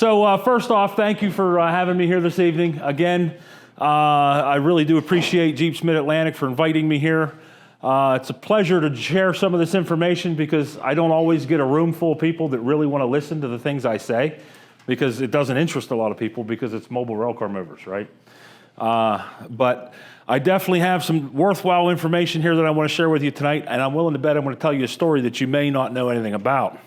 So first off, thank you for having me here this evening. Again, I really do appreciate GEAPS Mid-Atlantic for inviting me here. It's a pleasure to share some of this information because I don't always get a room full of people that really want to listen to the things I say, because it doesn't interest a lot of people because it's mobile railcar movers, right? But I definitely have some worthwhile information here that I want to share with you tonight, and I'm willing to bet I'm going to tell you a story that you may not know anything about.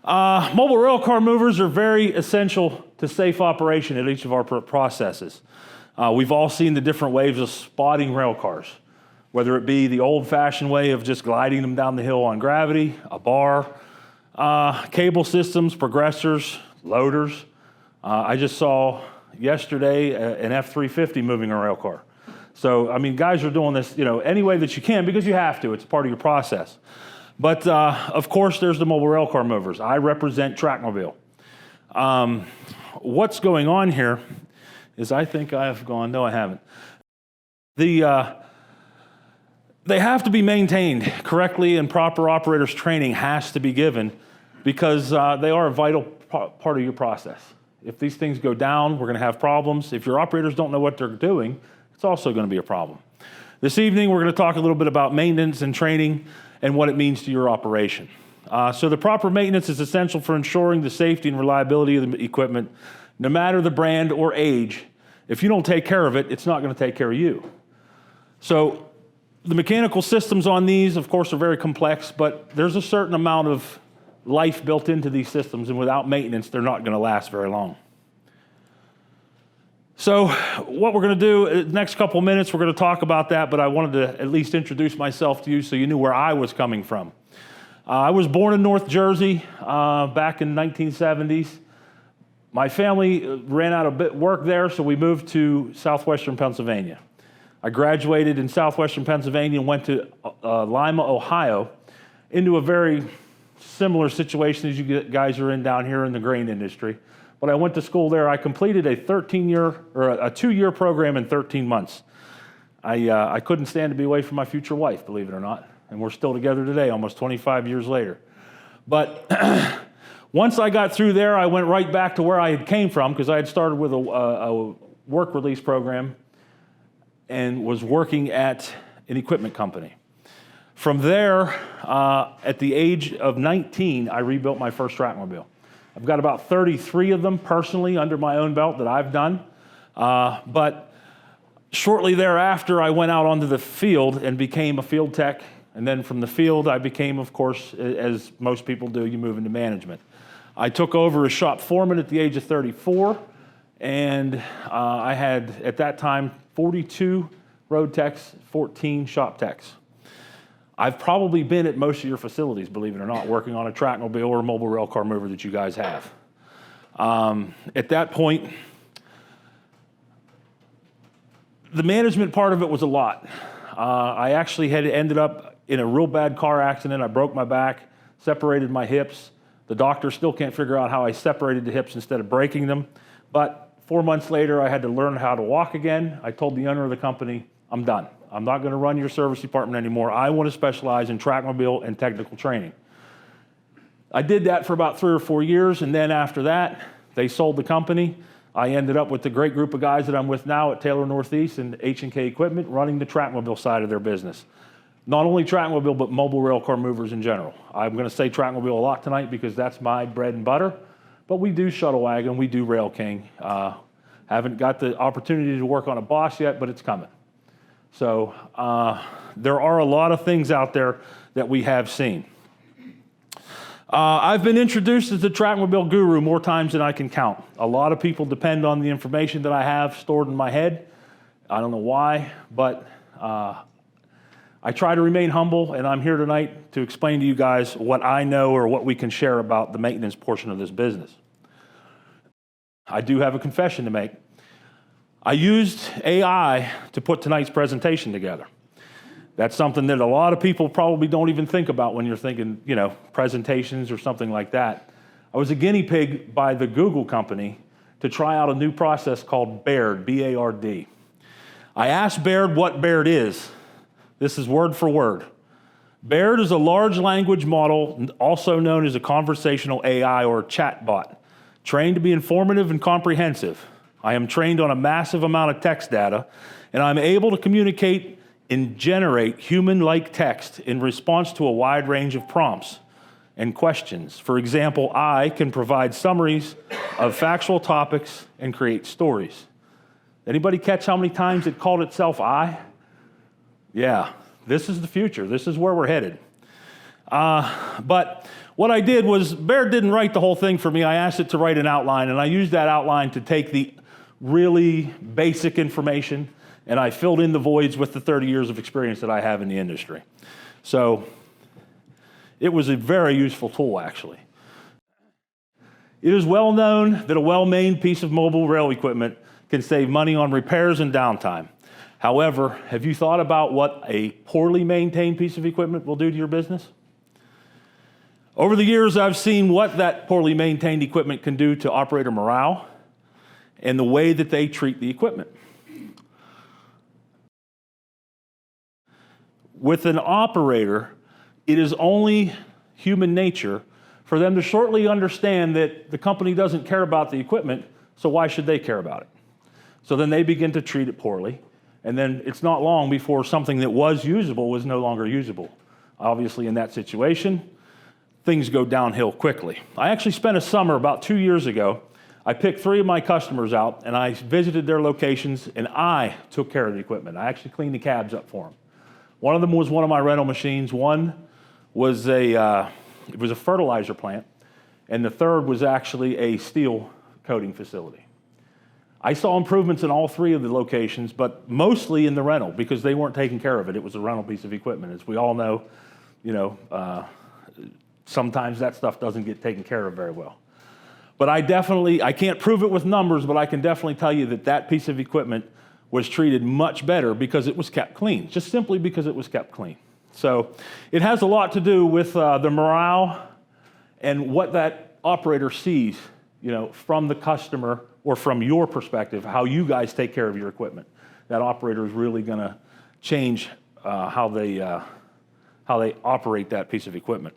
Mobile railcar movers are very essential to safe operation at each of our processes. We've all seen the different ways of spotting railcars, whether it be the old-fashioned way of just gliding them down the hill on gravity, a bar, cable systems, progressors, loaders. I just saw yesterday an F-350 moving a railcar. So, I mean, guys are doing this, any way that you can because you have to. It's part of your process. But, of course, there's the mobile railcar movers. I represent Trackmobile. What's going on here is I think I have gone, no, I haven't. They have to be maintained correctly, and proper operators training has to be given because they are a vital part of your process. If these things go down, we're going to have problems. If your operators don't know what they're doing, it's also going to be a problem. This evening, we're going to talk a little bit about maintenance and training and what it means to your operation. So the proper maintenance is essential for ensuring the safety and reliability of the equipment, no matter the brand or age. If you don't take care of it, it's not going to take care of you. So the mechanical systems on these, of course, are very complex, but there's a certain amount of life built into these systems, and without maintenance, they're not going to last very long. So what we're going to do, the next couple of minutes, we're going to talk about that, but I wanted to at least introduce myself to you so you knew where I was coming from. I was born in North Jersey back in the 1970s. My family ran out of work there, so we moved to southwestern Pennsylvania. I graduated in southwestern Pennsylvania and went to Lima, Ohio, into a very similar situation as you guys are in down here in the grain industry. But I went to school there. I completed a 2-year program in 13 months. I couldn't stand to be away from my future wife, believe it or not. And we're still together today, almost 25 years later. But once I got through there, I went right back to where I had came from because I had started with a work release program and was working at an equipment company. From there, at the age of 19, I rebuilt my first Trackmobile. I've got about 33 of them personally under my own belt that I've done. But shortly thereafter, I went out onto the field and became a field tech. And then from the field, I became, of course, as most people do, you move into management. I took over as shop foreman at the age of 34. And I had, at that time, 42 road techs, 14 shop techs. I've probably been at most of your facilities, believe it or not, working on a Trackmobile or a mobile railcar mover that you guys have. At that point, the management part of it was a lot. I actually had ended up in a real bad car accident. I broke my back, separated my hips. The doctor still can't figure out how I separated the hips instead of breaking them. But 4 months later, I had to learn how to walk again. I told the owner of the company, I'm done. I'm not going to run your service department anymore. I want to specialize in Trackmobile and technical training. I did that for about 3 or 4 years, and then after that, they sold the company. I ended up with the great group of guys that I'm with now at Taylor Northeast and H&K Equipment, running the Trackmobile side of their business. Not only Trackmobile, but mobile railcar movers in general. I'm going to say Trackmobile a lot tonight because that's my bread and butter, but we do Shuttle Wagon, we do Rail King. Haven't got the opportunity to work on a Boss yet, but it's coming. So there are a lot of things out there that we have seen. I've been introduced as the Trackmobile guru more times than I can count. A lot of people depend on the information that I have stored in my head. I don't know why, but I try to remain humble, and I'm here tonight to explain to you guys what I know or what we can share about the maintenance portion of this business. I do have a confession to make. I used AI to put tonight's presentation together. That's something that a lot of people probably don't even think about when you're thinking, presentations or something like that. I was a guinea pig by the Google company to try out a new process called Baird, B-A-R-D. I asked Baird what Baird is. This is word for word. Baird is a large language model, also known as a conversational AI or chatbot. Trained to be informative and comprehensive. I am trained on a massive amount of text data, and I'm able to communicate and generate human-like text in response to a wide range of prompts and questions. For example, I can provide summaries of factual topics and create stories. Anybody catch how many times it called itself I? Yeah, this is the future. This is where we're headed. But what I did was, Bear didn't write the whole thing for me. I asked it to write an outline, and I used that outline to take the really basic information, and I filled in the voids with the 30 years of experience that I have in the industry. So it was a very useful tool, actually. It is well known that a well-maintained piece of mobile rail equipment can save money on repairs and downtime. However, have you thought about what a poorly maintained piece of equipment will do to your business? Over the years, I've seen what that poorly maintained equipment can do to operator morale and the way that they treat the equipment. With an operator, it is only human nature for them to shortly understand that the company doesn't care about the equipment, so why should they care about it? So then they begin to treat it poorly, and then it's not long before something that was usable was no longer usable. Obviously, in that situation, things go downhill quickly. I actually spent a summer about 2 years ago. I picked 3 of my customers out, and I visited their locations, and I took care of the equipment. I actually cleaned the cabs up for them. One of them was one of my rental machines. One was it was a fertilizer plant, and the third was actually a steel coating facility. I saw improvements in all 3 of the locations, but mostly in the rental because they weren't taking care of it. It was a rental piece of equipment. As we all know, sometimes that stuff doesn't get taken care of very well. But I can't prove it with numbers, but I can definitely tell you that that piece of equipment was treated much better because it was kept clean, just simply because it was kept clean. So it has a lot to do with the morale and what that operator sees, from the customer or from your perspective, how you guys take care of your equipment. That operator is really going to change how they operate that piece of equipment.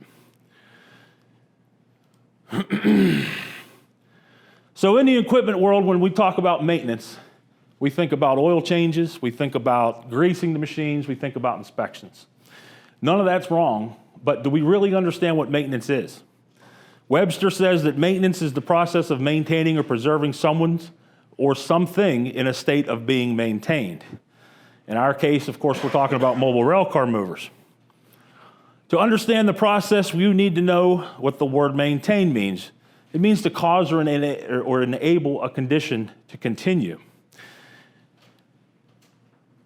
So in the equipment world, when we talk about maintenance, we think about oil changes, we think about greasing the machines, we think about inspections. None of that's wrong, but do we really understand what maintenance is? Webster says that maintenance is the process of maintaining or preserving someone's or something in a state of being maintained. In our case, of course, we're talking about mobile railcar movers. To understand the process, you need to know what the word maintain means. It means to cause or enable a condition to continue.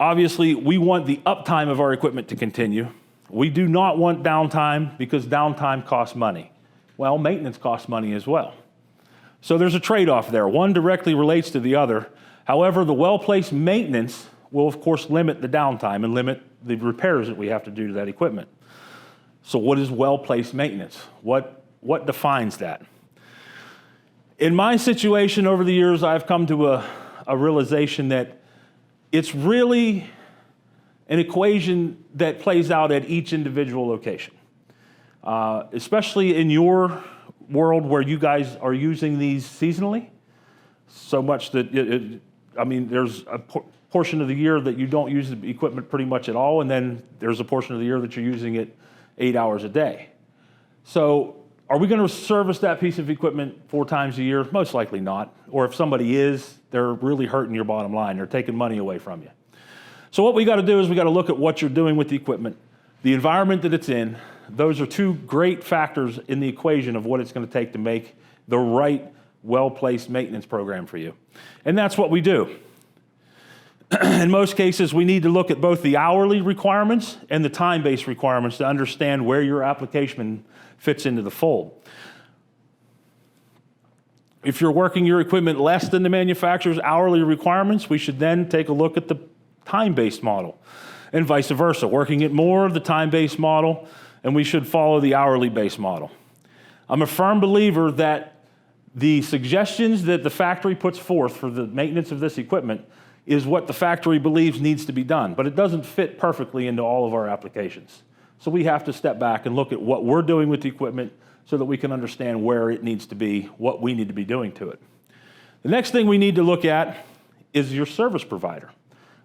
Obviously, we want the uptime of our equipment to continue. We do not want downtime because downtime costs money. Well, maintenance costs money as well. So there's a trade-off there. One directly relates to the other. However, the well-placed maintenance will, of course, limit the downtime and limit the repairs that we have to do to that equipment. So what is well-placed maintenance? What defines that? In my situation over the years, I've come to a realization that it's really an equation that plays out at each individual location. Especially in your world where you guys are using these seasonally, so much that, there's a portion of the year that you don't use the equipment pretty much at all, and then there's a portion of the year that you're using it 8 hours a day. So are we going to service that piece of equipment 4 times a year? Most likely not. Or if somebody is, they're really hurting your bottom line. They're taking money away from you. So what we got to do is we got to look at what you're doing with the equipment, the environment that it's in. Those are 2 great factors in the equation of what it's going to take to make the right, well-placed maintenance program for you. And that's what we do. In most cases, we need to look at both the hourly requirements and the time-based requirements to understand where your application fits into the fold. If you're working your equipment less than the manufacturer's hourly requirements, we should then take a look at the time-based model, and vice versa, working it more of the time-based model, and we should follow the hourly-based model. I'm a firm believer that the suggestions that the factory puts forth for the maintenance of this equipment is what the factory believes needs to be done, but it doesn't fit perfectly into all of our applications. So we have to step back and look at what we're doing with the equipment so that we can understand where it needs to be, what we need to be doing to it. The next thing we need to look at is your service provider.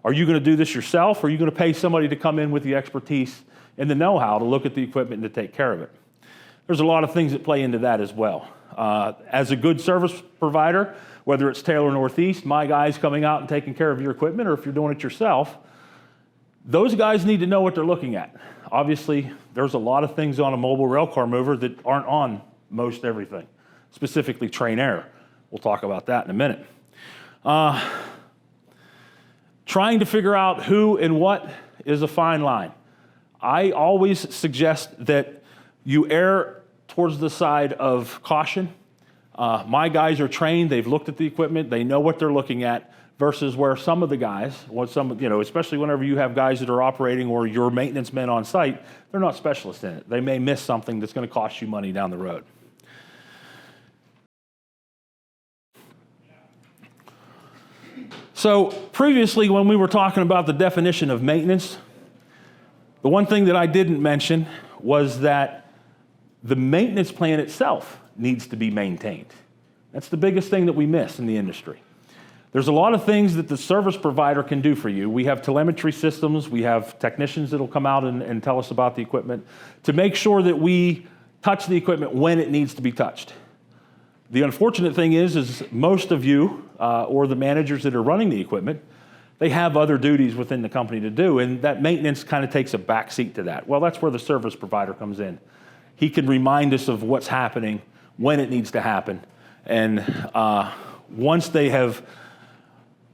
Are you going to do this yourself, or are you going to pay somebody to come in with the expertise and the know-how to look at the equipment and to take care of it? There's a lot of things that play into that as well. As a good service provider, whether it's Taylor Northeast, my guys coming out and taking care of your equipment, or if you're doing it yourself, those guys need to know what they're looking at. Obviously, there's a lot of things on a mobile railcar mover that aren't on most everything, specifically train air. We'll talk about that in a minute. Trying to figure out who and what is a fine line. I always suggest that you err towards the side of caution. My guys are trained, they've looked at the equipment, they know what they're looking at, versus where some of the guys, especially whenever you have guys that are operating or your maintenance men on site, they're not specialists in it. They may miss something that's going to cost you money down the road. So previously, when we were talking about the definition of maintenance, the one thing that I didn't mention was that the maintenance plan itself needs to be maintained. That's the biggest thing that we miss in the industry. There's a lot of things that the service provider can do for you. We have telemetry systems, we have technicians that'll come out and tell us about the equipment to make sure that we touch the equipment when it needs to be touched. The unfortunate thing is most of you, or the managers that are running the equipment, they have other duties within the company to do, and that maintenance kind of takes a back seat to that. Well, that's where the service provider comes in. He can remind us of what's happening, when it needs to happen, and once they have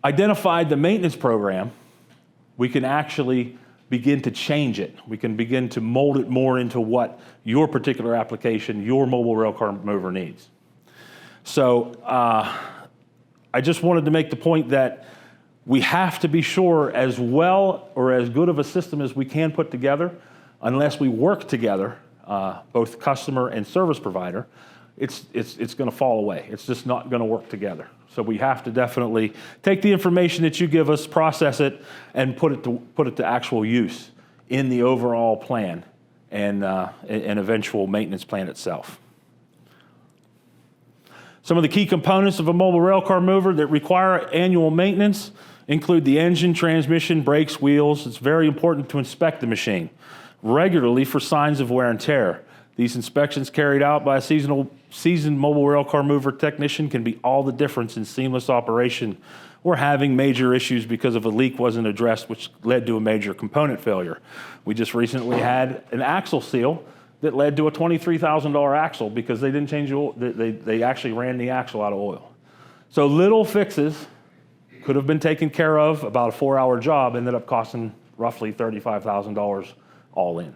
identified the maintenance program, we can actually begin to change it. We can begin to mold it more into what your particular application, your mobile railcar mover needs. So I just wanted to make the point that we have to be sure, as well or as good of a system as we can put together, unless we work together, both customer and service provider, it's going to fall away. It's just not going to work together. So we have to definitely take the information that you give us, process it, and put it to actual use in the overall plan and eventual maintenance plan itself. Some of the key components of a mobile railcar mover that require annual maintenance include the engine, transmission, brakes, wheels. It's very important to inspect the machine regularly for signs of wear and tear. These inspections carried out by a seasoned mobile railcar mover technician can be all the difference in seamless operation or having major issues because of a leak wasn't addressed, which led to a major component failure. We just recently had an axle seal that led to a $23,000 axle because they didn't change the oil. They actually ran the axle out of oil. So little fixes could have been taken care of. About a 4-hour job ended up costing roughly $35,000 all in.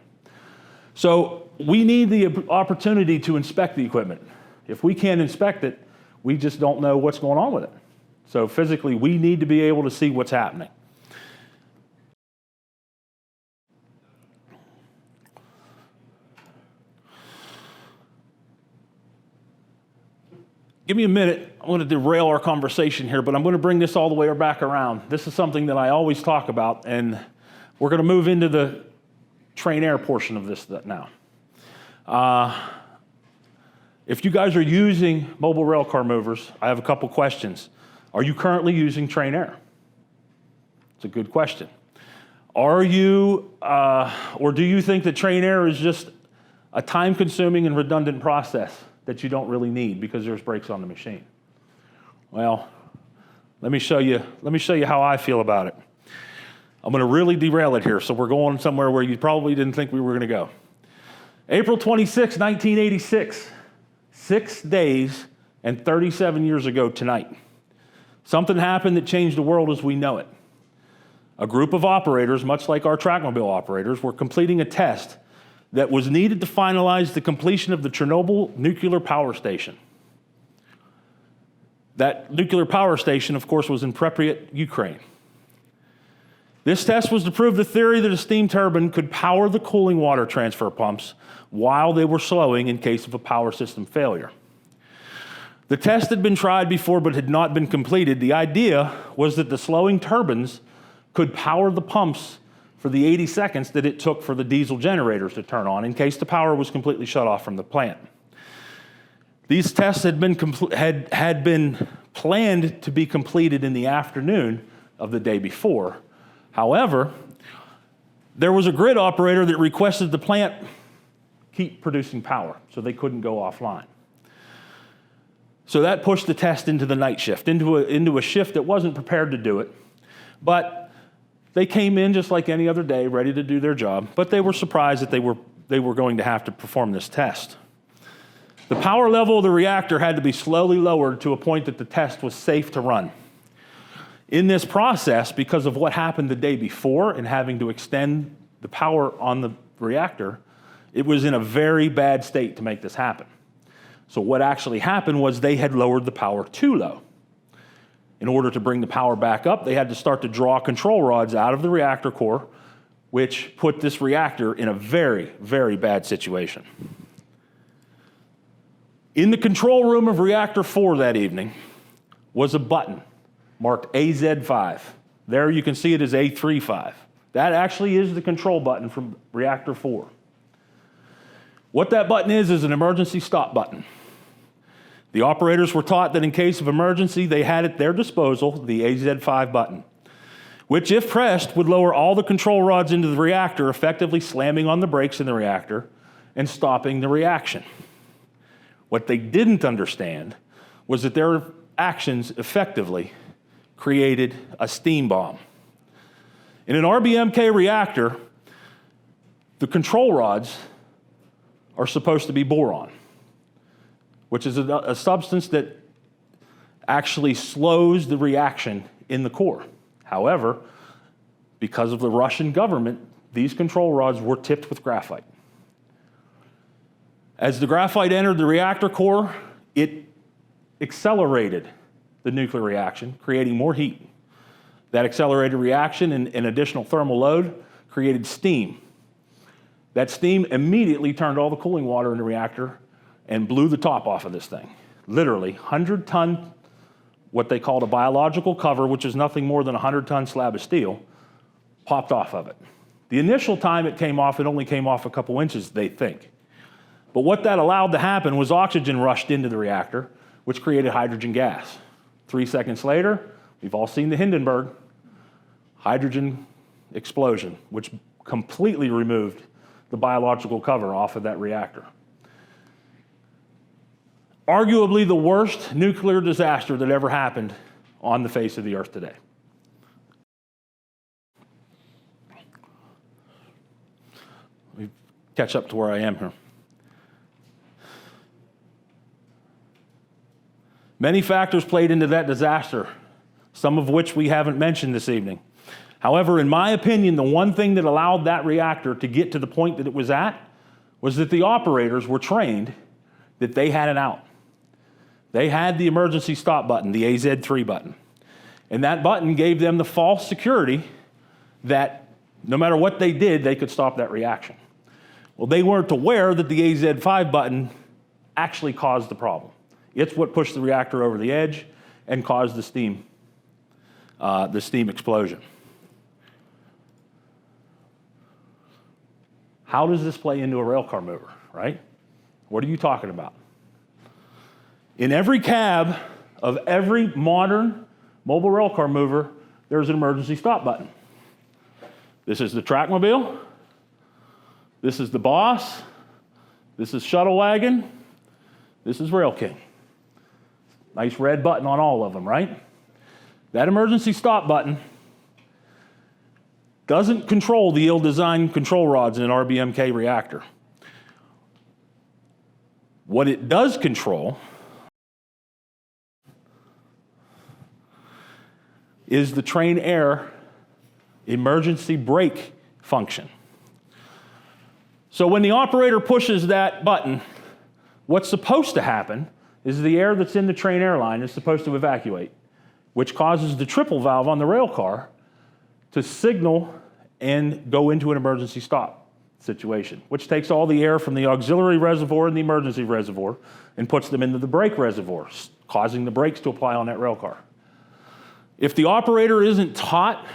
So we need the opportunity to inspect the equipment. If we can't inspect it, we just don't know what's going on with it. So physically, we need to be able to see what's happening. Give me a minute. I'm going to derail our conversation here, but I'm going to bring this all the way back around. This is something that I always talk about, and we're going to move into the train air portion of this now. If you guys are using mobile railcar movers, I have a couple questions. Are you currently using train air? It's a good question. Are you, or do you think that train air is just a time-consuming and redundant process that you don't really need because there's brakes on the machine? Well, let me show you how I feel about it. I'm going to really derail it here, so we're going somewhere where you probably didn't think we were going to go. April 26, 1986, 6 days and 37 years ago tonight, something happened that changed the world as we know it. A group of operators, much like our trackmobile operators, were completing a test that was needed to finalize the completion of the Chernobyl nuclear power station. That nuclear power station, of course, was in Pripyat, Ukraine. This test was to prove the theory that a steam turbine could power the cooling water transfer pumps while they were slowing in case of a power system failure. The test had been tried before but had not been completed. The idea was that the slowing turbines could power the pumps for the 80 seconds that it took for the diesel generators to turn on in case the power was completely shut off from the plant. These tests had been planned to be completed in the afternoon of the day before. However, there was a grid operator that requested the plant keep producing power, so they couldn't go offline. So that pushed the test into the night shift, into a shift that wasn't prepared to do it. But they came in just like any other day, ready to do their job, but they were surprised that they were going to have to perform this test. The power level of the reactor had to be slowly lowered to a point that the test was safe to run. In this process, because of what happened the day before and having to extend the power on the reactor, it was in a very bad state to make this happen. So what actually happened was they had lowered the power too low. In order to bring the power back up, they had to start to draw control rods out of the reactor core, which put this reactor in a very, very bad situation. In the control room of reactor 4 that evening was a button marked AZ5. There you can see it as A35. That actually is the control button from reactor 4. What that button is an emergency stop button. The operators were taught that in case of emergency, they had at their disposal the AZ5 button, which if pressed would lower all the control rods into the reactor, effectively slamming on the brakes in the reactor and stopping the reaction. What they didn't understand was that their actions effectively created a steam bomb. In an RBMK reactor, the control rods are supposed to be boron, which is a substance that actually slows the reaction in the core. However, because of the Russian government, these control rods were tipped with graphite. As the graphite entered the reactor core, it accelerated the nuclear reaction, creating more heat. That accelerated reaction and additional thermal load created steam. That steam immediately turned all the cooling water in the reactor and blew the top off of this thing. Literally, 100-ton, what they called a biological cover, which is nothing more than a 100-ton slab of steel, popped off of it. The initial time it came off, it only came off a couple inches, they think. But what that allowed to happen was oxygen rushed into the reactor, which created hydrogen gas. 3 seconds later, we've all seen the Hindenburg hydrogen explosion, which completely removed the biological cover off of that reactor. Arguably the worst nuclear disaster that ever happened on the face of the earth today. Let me catch up to where I am here. Many factors played into that disaster, some of which we haven't mentioned this evening. However, in my opinion, the one thing that allowed that reactor to get to the point that it was at was that the operators were trained that they had an out. They had the emergency stop button, the AZ3 button. And that button gave them the false security that no matter what they did, they could stop that reaction. Well, they weren't aware that the AZ5 button actually caused the problem. It's what pushed the reactor over the edge and caused the steam explosion. How does this play into a railcar mover, right? What are you talking about? In every cab of every modern mobile railcar mover, there's an emergency stop button. This is the Trackmobile. This is the Boss. This is Shuttle Wagon. This is Rail King. Nice red button on all of them, right? That emergency stop button doesn't control the ill-designed control rods in an RBMK reactor. What it does control is the train air emergency brake function. So when the operator pushes that button, what's supposed to happen is the air that's in the train air line is supposed to evacuate, which causes the triple valve on the rail car to signal and go into an emergency stop situation, which takes all the air from the auxiliary reservoir and the emergency reservoir and puts them into the brake reservoirs, causing the brakes to apply on that rail car. If the operator isn't taught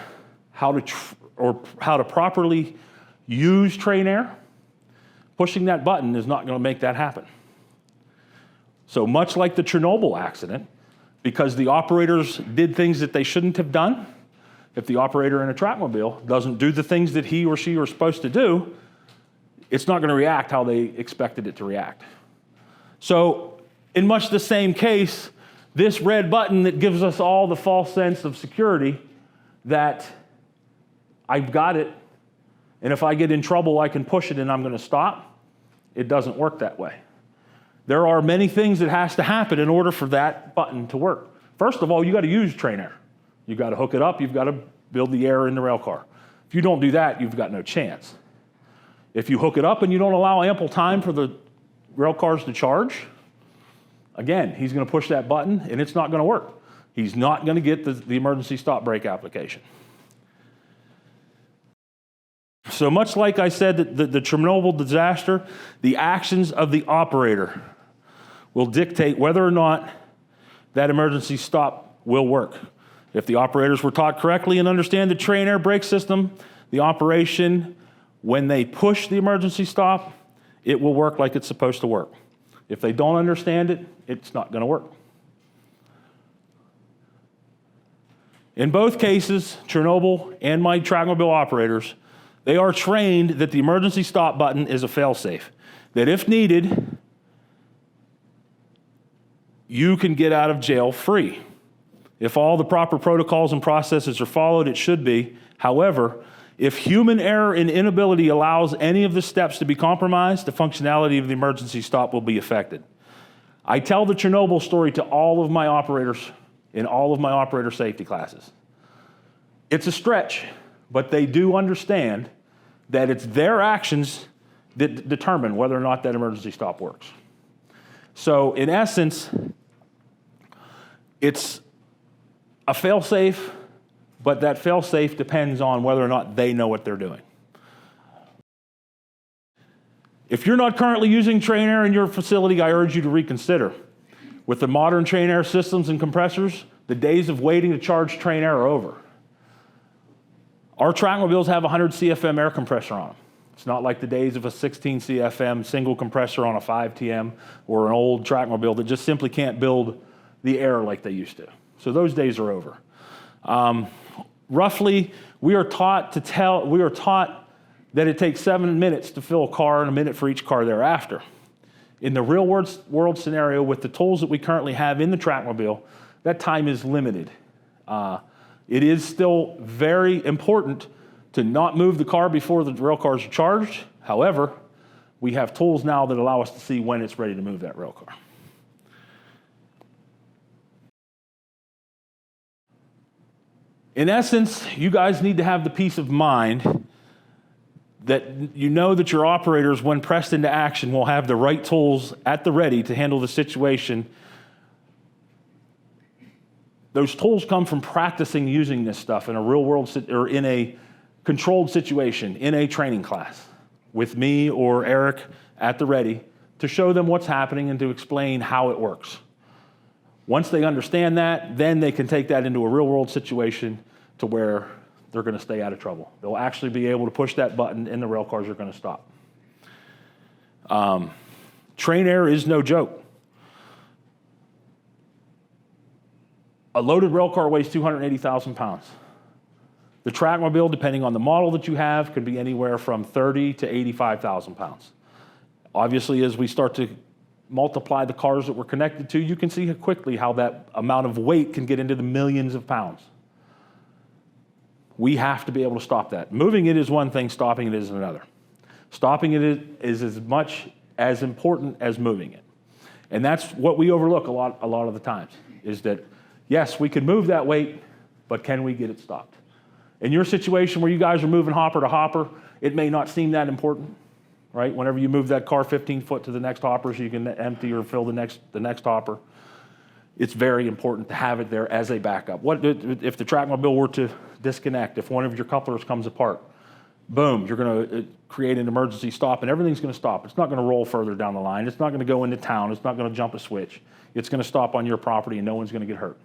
how to properly use train air, pushing that button is not going to make that happen. So much like the Chernobyl accident, because the operators did things that they shouldn't have done, if the operator in a trackmobile doesn't do the things that he or she are supposed to do, it's not going to react how they expected it to react. So in much the same case, this red button that gives us all the false sense of security that I've got it, and if I get in trouble, I can push it and I'm going to stop, it doesn't work that way. There are many things that has to happen in order for that button to work. First of all, you got to use train air. You've got to hook it up. You've got to build the air in the rail car. If you don't do that, you've got no chance. If you hook it up and you don't allow ample time for the rail cars to charge, again, he's going to push that button and it's not going to work. He's not going to get the emergency stop brake application. So much like I said, that the Chernobyl disaster, the actions of the operator will dictate whether or not that emergency stop will work. If the operators were taught correctly and understand the train air brake system, the operation, when they push the emergency stop, it will work like it's supposed to work. If they don't understand it, it's not going to work. In both cases, Chernobyl and my trackmobile operators, they are trained that the emergency stop button is a fail-safe, that if needed, you can get out of jail free. If all the proper protocols and processes are followed, it should be. However, if human error and inability allows any of the steps to be compromised, the functionality of the emergency stop will be affected. I tell the Chernobyl story to all of my operators in all of my operator safety classes. It's a stretch, but they do understand that it's their actions that determine whether or not that emergency stop works. So in essence, it's a fail-safe, but that fail-safe depends on whether or not they know what they're doing. If you're not currently using train air in your facility, I urge you to reconsider. With the modern train air systems and compressors, the days of waiting to charge train air are over. Our trackmobiles have a 100 CFM air compressor on them. It's not like the days of a 16 CFM single compressor on a 5TM or an old trackmobile that just simply can't build the air like they used to. So those days are over. Roughly, we are taught that it takes 7 minutes to fill a car and a minute for each car thereafter. In the real world scenario, with the tools that we currently have in the trackmobile, that time is limited. It is still very important to not move the car before the rail cars are charged. However, we have tools now that allow us to see when it's ready to move that rail car. In essence, you guys need to have the peace of mind that you know that your operators, when pressed into action, will have the right tools at the ready to handle the situation. Those tools come from practicing using this stuff in a real world or in a controlled situation, in a training class, with me or Eric at the ready to show them what's happening and to explain how it works. Once they understand that, then they can take that into a real world situation to where they're going to stay out of trouble. They'll actually be able to push that button and the rail cars are going to stop. Train air is no joke. A loaded rail car weighs 280,000 pounds. The trackmobile, depending on the model that you have, could be anywhere from 30 to 85,000 pounds. Obviously, as we start to multiply the cars that we're connected to, you can see quickly how that amount of weight can get into the millions of pounds. We have to be able to stop that. Moving it is one thing, stopping it is another. Stopping it is as much as important as moving it. And that's what we overlook a lot of the times, is that, yes, we can move that weight, but can we get it stopped? In your situation where you guys are moving hopper to hopper, it may not seem that important, right? Whenever you move that car 15 foot to the next hopper so you can empty or fill the next hopper, it's very important to have it there as a backup. What if the trackmobile were to disconnect, if one of your couplers comes apart, boom, you're going to create an emergency stop and everything's going to stop. It's not going to roll further down the line. It's not going to go into town. It's not going to jump a switch. It's going to stop on your property and no one's going to get hurt.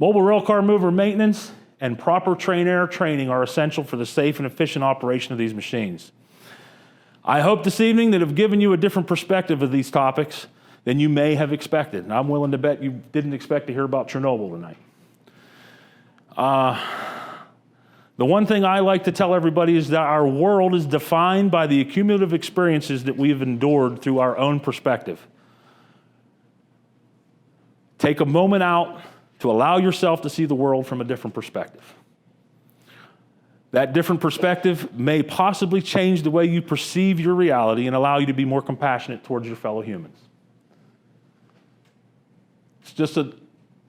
Mobile railcar mover maintenance and proper train air training are essential for the safe and efficient operation of these machines. I hope this evening that have given you a different perspective of these topics than you may have expected. And I'm willing to bet you didn't expect to hear about Chernobyl tonight. The one thing I like to tell everybody is that our world is defined by the cumulative experiences that we've endured through our own perspective. Take a moment out to allow yourself to see the world from a different perspective. That different perspective may possibly change the way you perceive your reality and allow you to be more compassionate towards your fellow humans. It's just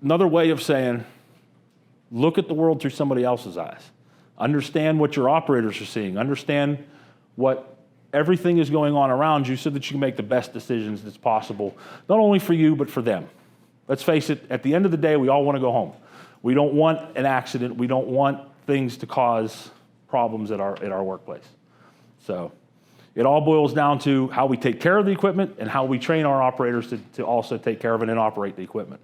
another way of saying, look at the world through somebody else's eyes. Understand what your operators are seeing. Understand what everything is going on around you so that you can make the best decisions that's possible, not only for you, but for them. Let's face it, at the end of the day, we all want to go home. We don't want an accident. We don't want things to cause problems at our workplace. So it all boils down to how we take care of the equipment and how we train our operators to also take care of it and operate the equipment.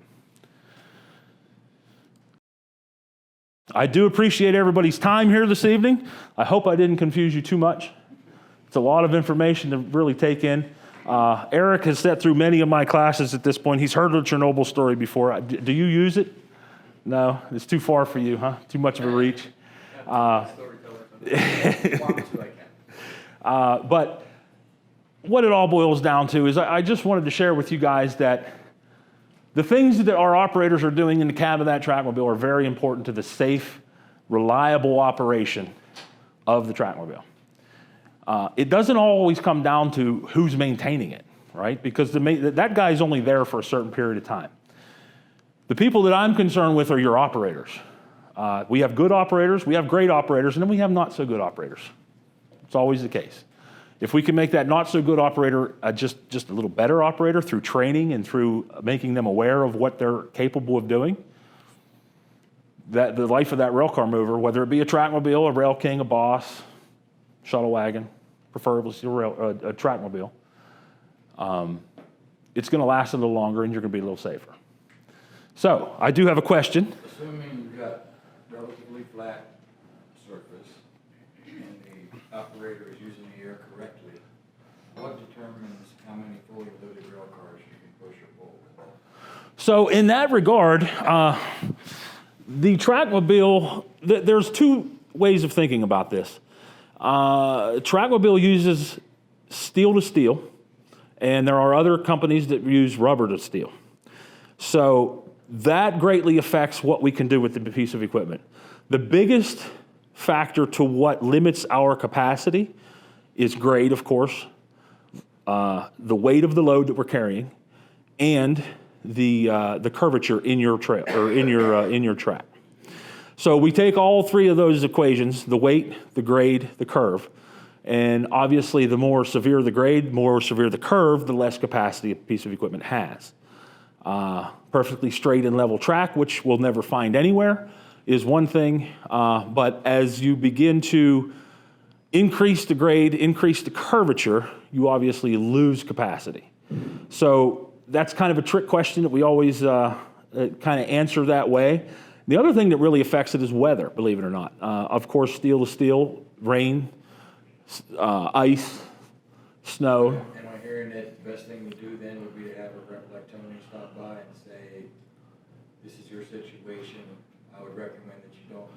I do appreciate everybody's time here this evening. I hope I didn't confuse you too much. It's a lot of information to really take in. Eric has sat through many of my classes at this point. He's heard the Chernobyl story before. Do you use it? No, it's too far for you, huh? Too much of a reach. But what it all boils down to is I just wanted to share with you guys that the things that our operators are doing in the cab of that trackmobile are very important to the safe, reliable operation of the trackmobile. It doesn't always come down to who's maintaining it, right? Because that guy's only there for a certain period of time. The people that I'm concerned with are your operators. We have good operators, we have great operators, and then we have not so good operators. It's always the case. If we can make that not so good operator just a little better operator through training and through making them aware of what they're capable of doing, that the life of that railcar mover, whether it be a trackmobile, a Rail King, a Boss, shuttle wagon, preferably a trackmobile, it's going to last a little longer and you're going to be a little safer. So I do have a question. Assuming you've got relatively flat surface and the operator is using the air correctly, what determines how many fully loaded rail cars you can push or pull? So in that regard, the trackmobile, there's two ways of thinking about this. Trackmobile uses steel to steel, and there are other companies that use rubber to steel. So that greatly affects what we can do with the piece of equipment. The biggest factor to what limits our capacity is grade, of course, the weight of the load that we're carrying, and the curvature in your trail or in your track. So we take all three of those equations: the weight, the grade, the curve, and obviously the more severe the grade, more severe the curve, the less capacity a piece of equipment has. Perfectly straight and level track, which we'll never find anywhere, is one thing, but as you begin to increase the grade, increase the curvature, you obviously lose capacity. So that's kind of a trick question that we always kind of answer that way. The other thing that really affects it is weather, believe it or not. Of course, steel to steel, rain, ice, snow. Am I hearing that the best thing to do then would be to have a rep like Tony stop by and say, this is your situation, I would recommend that you don't?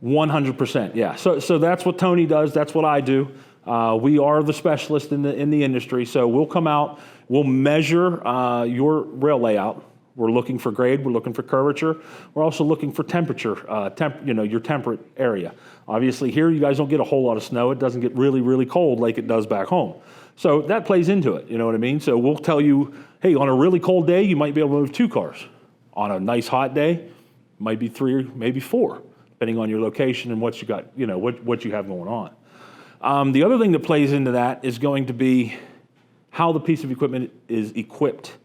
100%, yeah. So that's what Tony does, that's what I do. We are the specialist in the industry, so we'll come out, we'll measure your rail layout. We're looking for grade, we're looking for curvature, we're also looking for temperature, your temperate area. Obviously here you guys don't get a whole lot of snow, it doesn't get really, really cold like it does back home. So that plays into it, you know what I mean? So we'll tell you, hey, on a really cold day, you might be able to move 2 cars. On a nice hot day, might be 3, maybe 4, depending on your location and what you got, what you have going on. The other thing that plays into that is going to be how the piece of equipment is equipped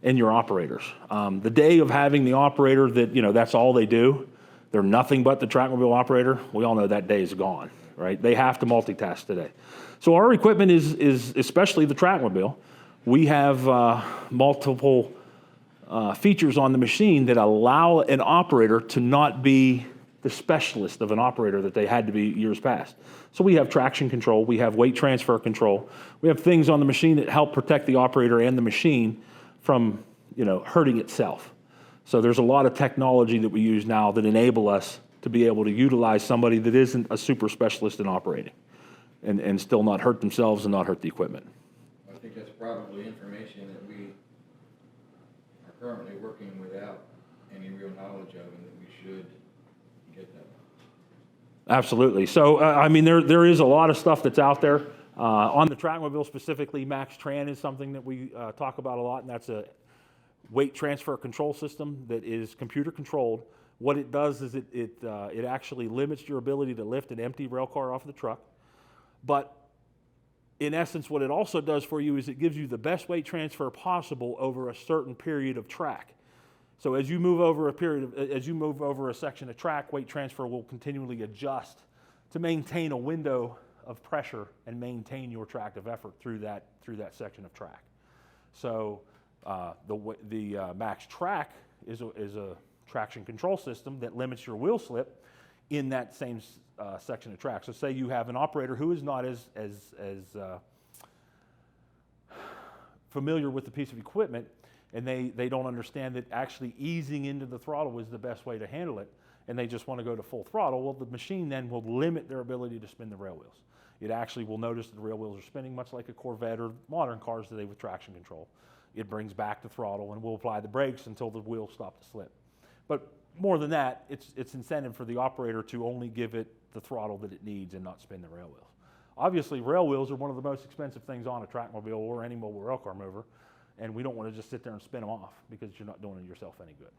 and your operators. The day of having the operator that, that's all they do, they're nothing but the trackmobile operator, we all know that day is gone, right? They have to multitask today. So our equipment is especially the trackmobile, we have multiple features on the machine that allow an operator to not be the specialist of an operator that they had to be years past. So we have traction control, we have weight transfer control, we have things on the machine that help protect the operator and the machine from, hurting itself. So there's a lot of technology that we use now that enable us to be able to utilize somebody that isn't a super specialist in operating and still not hurt themselves and not hurt the equipment. I think that's probably information that we are currently working without any real knowledge of, and that we should get that. Absolutely. So, there is a lot of stuff that's out there. On the Trackmobile specifically, Max Tran is something that we talk about a lot, and that's a weight transfer control system that is computer controlled. What it does is it actually limits your ability to lift an empty rail car off the truck. But in essence, what it also does for you is it gives you the best weight transfer possible over a certain period of track. So as you move over a section of track, weight transfer will continually adjust to maintain a window of pressure and maintain your tractive effort through that section of track. So the Max Track is a traction control system that limits your wheel slip in that same section of track. So say you have an operator who is not as familiar with the piece of equipment, and they don't understand that actually easing into the throttle is the best way to handle it, and they just want to go to full throttle. Well, the machine then will limit their ability to spin the rail wheels. It actually will notice that the rail wheels are spinning, much like a Corvette or modern cars today with traction control. It brings back the throttle and will apply the brakes until the wheels stop to slip. But more than that, it's incentive for the operator to only give it the throttle that it needs and not spin the rail wheels. Obviously, rail wheels are one of the most expensive things on a Trackmobile or any mobile rail car mover, and we don't want to just sit there and spin them off because you're not doing yourself any good.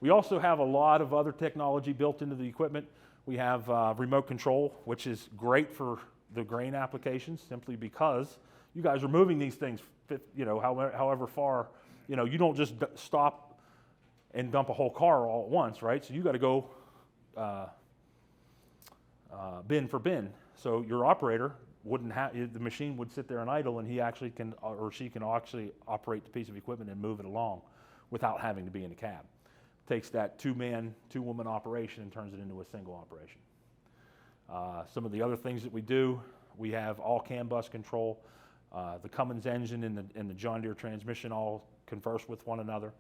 We also have a lot of other technology built into the equipment. We have remote control, which is great for the grain applications, simply because you guys are moving these things, however far. You don't just stop and dump a whole car all at once, right? So you got to go bin for bin. So your operator the machine would sit there and idle, and he actually can, or she can actually operate the piece of equipment and move it along without having to be in the cab. Takes that two-man, two-woman operation and turns it into a single operation. Some of the other things that we do, we have all CAN bus control. The Cummins engine and the John Deere transmission all converse with one another.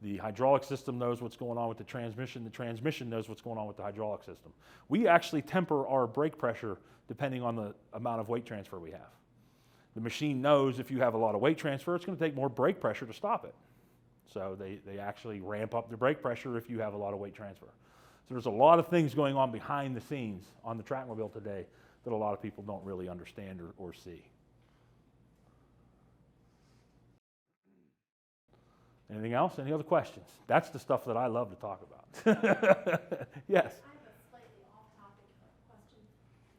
The hydraulic system knows what's going on with the transmission knows what's going on with the hydraulic system. We actually temper our brake pressure depending on the amount of weight transfer we have. The machine knows if you have a lot of weight transfer, it's going to take more brake pressure to stop it. So they actually ramp up the brake pressure if you have a lot of weight transfer. So there's a lot of things going on behind the scenes on the Trackmobile today that a lot of people don't really understand or see. Anything else? Any other questions? That's the stuff that I love to talk about. Yes? I have a slightly off-topic question.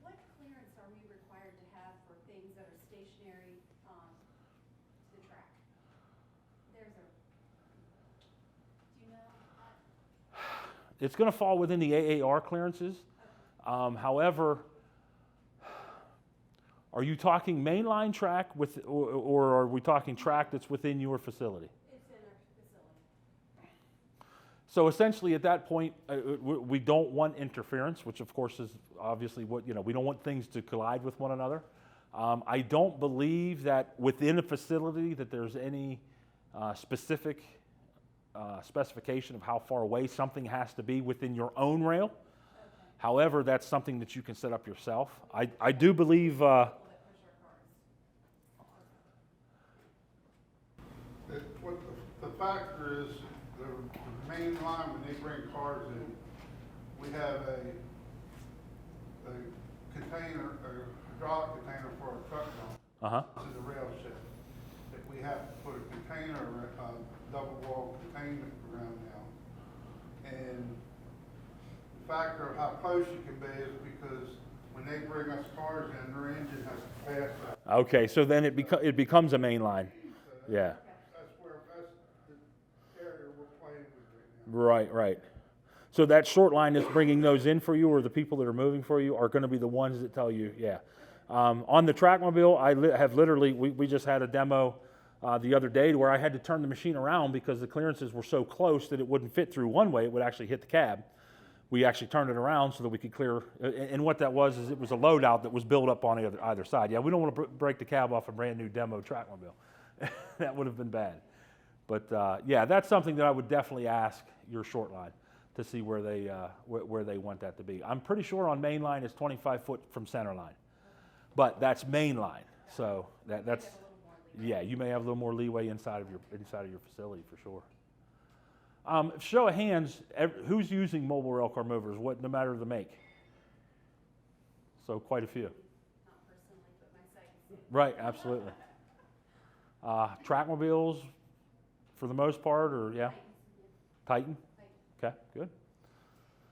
What clearance are we required to have for things that are stationary on the track? Do you know? It's going to fall within the AAR clearances. Okay. However, are you talking mainline track or are we talking track that's within your facility? So essentially at that point, we don't want interference, which of course is obviously what, we don't want things to collide with one another. I don't believe that within a facility that there's any specific specification of how far away something has to be within your own rail. Okay. However, that's something that you can set up yourself. I do believe... What the factor is, the main line when they bring cars in, we have a container, a hydraulic container for a truck dump. To the rail shed. If we have to put a container, a double wall containment around now, and the factor of how close you can be is because when they bring us cars in, their engine has to pass that. Okay, so then it becomes a main line. Yeah. Right. So that short line that's bringing those in for you, or the people that are moving for you, are going to be the ones that tell you, yeah. On the Trackmobile, have literally, we just had a demo the other day to where I had to turn the machine around because the clearances were so close that it wouldn't fit through one way, it would actually hit the cab. We actually turned it around so that we could clear, and what that was is it was a loadout that was built up on either side. Yeah, we don't want to break the cab off a brand new demo trackmobile. That would have been bad. But yeah, that's something that I would definitely ask your short line to see where they want that to be. I'm pretty sure on main line it's 25 foot from center line, but that's main line. So that's, yeah, you may have a little more leeway inside of your facility for sure. Show of hands, who's using mobile railcar movers, no matter the make? So quite a few. Not personally, but my site. Right, absolutely. Trackmobiles, for the most part, or yeah? Titan? Okay, good.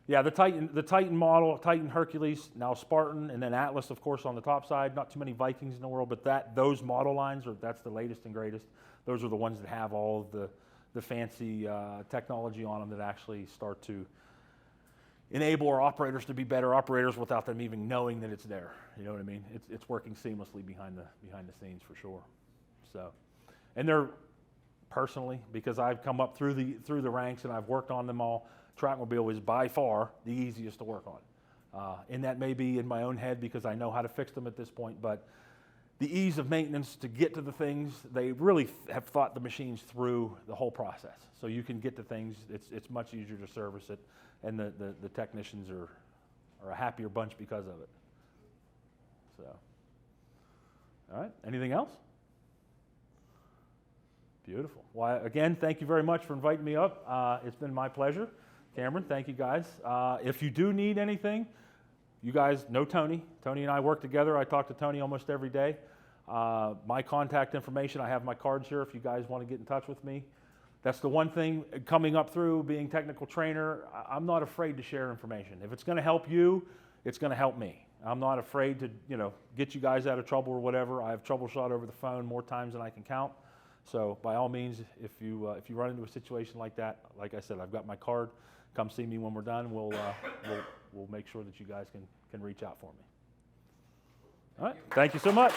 Yeah, the Titan model, Titan Hercules, now Spartan, and then Atlas, of course, on the top side. Not too many Vikings in the world, but those model lines, that's the latest and greatest. Those are the ones that have all of the fancy technology on them that actually start to enable our operators to be better operators without them even knowing that it's there. You know what I mean? It's working seamlessly behind the scenes for sure. So, and they're personally, because I've come up through the ranks and I've worked on them all, Trackmobile is by far the easiest to work on. And that may be in my own head because I know how to fix them at this point, but the ease of maintenance to get to the things, they really have thought the machines through the whole process. So you can get to things, it's much easier to service it, and the technicians are a happier bunch because of it. So, all right, anything else? Beautiful. Well, again, thank you very much for inviting me up. It's been my pleasure. Cameron, thank you guys. If you do need anything, you guys know Tony. Tony and I work together. I talk to Tony almost every day. My contact information, I have my cards here if you guys want to get in touch with me. That's the one thing coming up through being technical trainer, I'm not afraid to share information. If it's going to help you, it's going to help me. I'm not afraid to, get you guys out of trouble or whatever. I have troubleshot over the phone more times than I can count. So by all means, if you run into a situation like that, like I said, I've got my card. Come see me when we're done. We'll make sure that you guys can reach out for me. All right. Thank you so much.